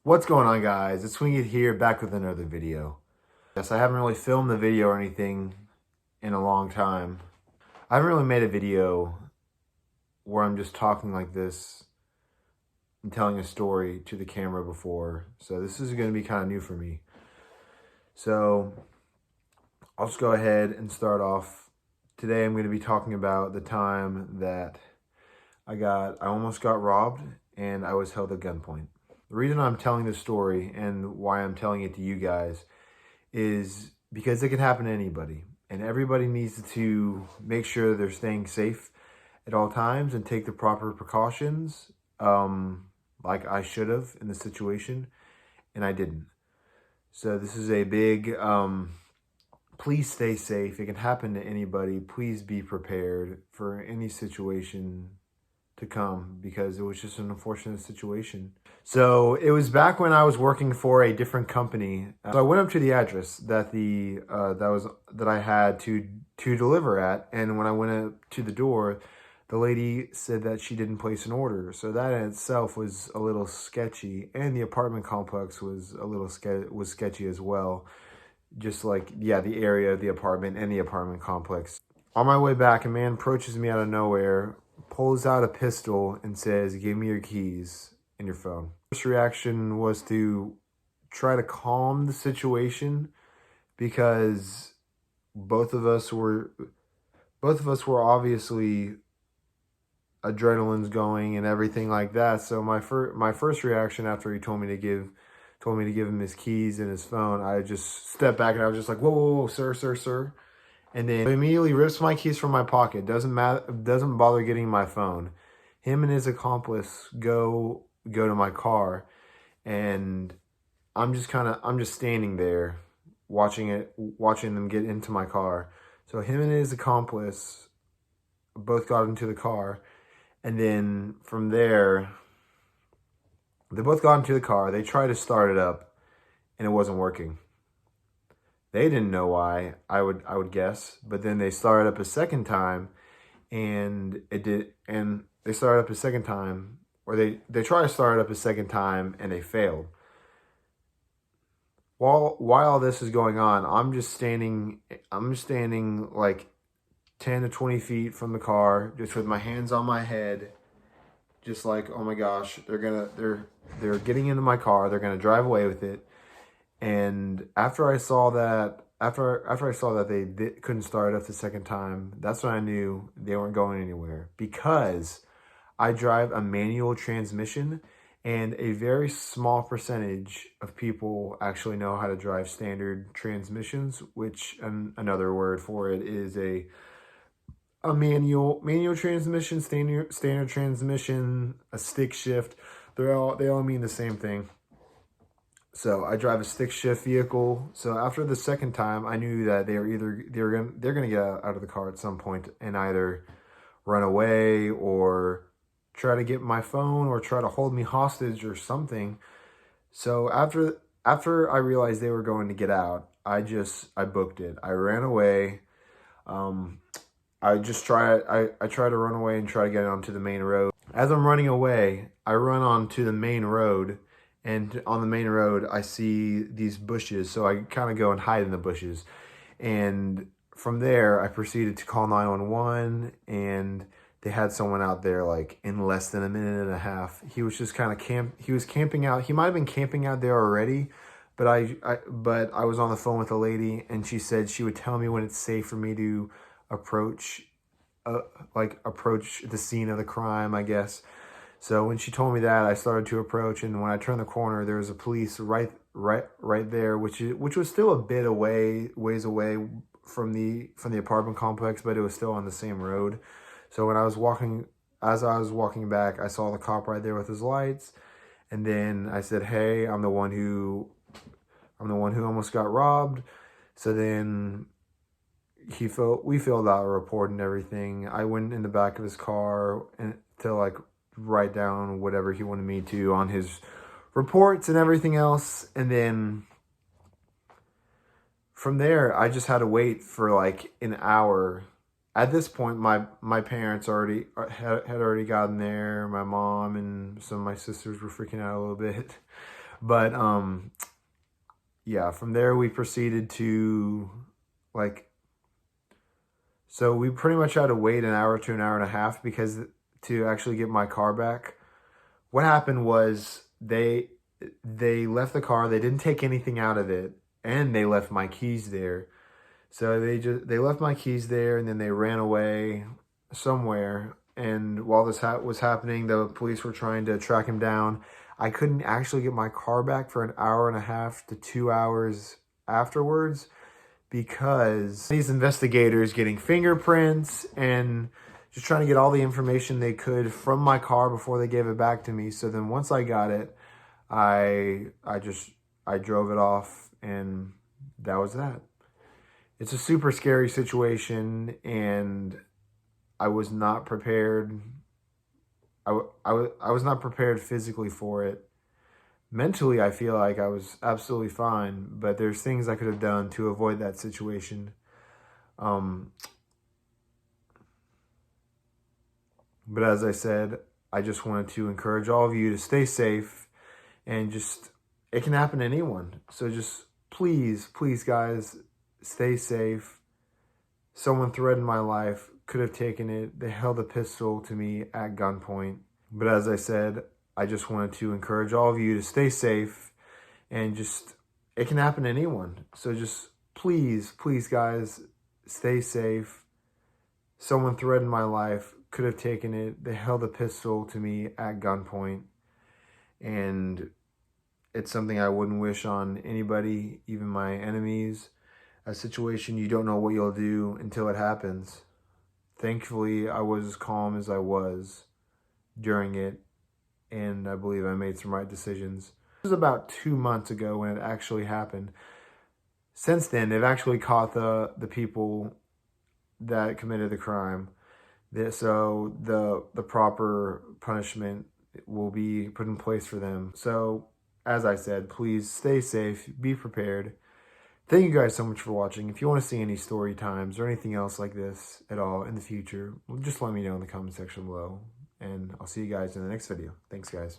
What's going on, guys? It's Swingit here, back with another video. Yes, I haven't really filmed the video or anything in a long time. I haven't really made a video where I'm just talking like this and telling a story to the camera before. So this is going to be kind of new for me. So I'll just go ahead and start off. Today I'm going to be talking about the time that I almost got robbed and I was held at gunpoint. The reason I'm telling this story and why I'm telling it to you guys is because it can happen to anybody. And everybody needs to make sure they're staying safe at all times and take the proper precautions, like I should have in the situation, and I didn't. So this is a big, please stay safe. It can happen to anybody. Please be prepared for any situation to come, because it was just an unfortunate situation. So it was back when I was working for a different company. So I went up to the address that I had to deliver at, and when I went up to the door, the lady said that she didn't place an order. So that in itself was a little sketchy, and the apartment complex was a little sketchy as well. Just like, yeah, the area of the apartment and the apartment complex. On my way back, a man approaches me out of nowhere, pulls out a pistol and says, "Give me your keys and your phone." First reaction was to try to calm the situation, because both of us were obviously, adrenaline's going and everything like that. So my first reaction after he told me to give him his keys and his phone, I just stepped back and I was just like, whoa, sir. And then he immediately rips my keys from my pocket. Doesn't bother getting my phone. Him and his accomplice go to my car, and I'm just standing there watching them get into my car. So him and his accomplice both got into the car, and then from there, they both got into the car. They tried to start it up, and it wasn't working. They didn't know why, I would guess, but then they started up a second time, and it did. And they started up a second time, or they tried to start it up a second time, and they failed. While all this is going on, I'm just standing like 10 to 20 feet from the car, just with my hands on my head, just like, oh my gosh, they're getting into my car, they're gonna drive away with it. And after I saw that they couldn't start it up the second time, that's when I knew they weren't going anywhere, because I drive a manual transmission, and a very small percentage of people actually know how to drive standard transmissions, which another word for it is a manual transmission, standard transmission, a stick shift. They all mean the same thing. So I drive a stick shift vehicle. So after the second time, I knew that they're gonna get out of the car at some point and either run away or try to get my phone or try to hold me hostage or something. So after I realized they were going to get out, I booked it. I ran away. I try to run away and try to get onto the main road. As I'm running away, I run onto the main road, and on the main road, I see these bushes. So I kind of go and hide in the bushes. And from there, I proceeded to call 911, and they had someone out there like in less than a minute and a half. He was just kind of he was camping out. He might have been camping out there already, but I was on the phone with a lady, and she said she would tell me when it's safe for me to approach the scene of the crime, I guess. So when she told me that, I started to approach, and when I turned the corner, there was a police right there, which was still a bit ways away from the apartment complex, but it was still on the same road. So as I was walking back, I saw the cop right there with his lights, and then I said, "Hey, I'm the one who almost got robbed." So then we filled out a report and everything. I went in the back of his car and to like write down whatever he wanted me to on his reports and everything else. And then from there, I just had to wait for like an hour at this point, my parents had already gotten there. My mom and some of my sisters were freaking out a little bit. But yeah, from there we proceeded to like, so we pretty much had to wait an hour to an hour and a half because to actually get my car back. What happened was they left the car, they didn't take anything out of it, and they left my keys there. So they left my keys there, and then they ran away somewhere. And while this was happening, the police were trying to track him down. I couldn't actually get my car back for an hour and a half to 2 hours afterwards because these investigators getting fingerprints and just trying to get all the information they could from my car before they gave it back to me. So then once I got it, I drove it off, and that was that. It's a super scary situation, and I was not prepared. I was not prepared physically for it. Mentally, I feel like I was absolutely fine, but there's things I could have done to avoid that situation. But as I said, I just wanted to encourage all of you to stay safe, and just, it can happen to anyone. So just please, please guys, stay safe. Someone threatened my life, could have taken it. They held a pistol to me at gunpoint. But as I said, I just wanted to encourage all of you to stay safe, and just, it can happen to anyone. So just please, please guys, stay safe. Someone threatened my life, could have taken it. They held a pistol to me at gunpoint, and it's something I wouldn't wish on anybody, even my enemies. A situation you don't know what you'll do until it happens. Thankfully, I was as calm as I was during it, and I believe I made some right decisions. This was about 2 months ago when it actually happened. Since then, they've actually caught the people that committed the crime. So the proper punishment will be put in place for them. So as I said, please stay safe, be prepared. Thank you guys so much for watching. If you want to see any story times or anything else like this at all in the future, just let me know in the comment section below. And I'll see you guys in the next video. Thanks, guys.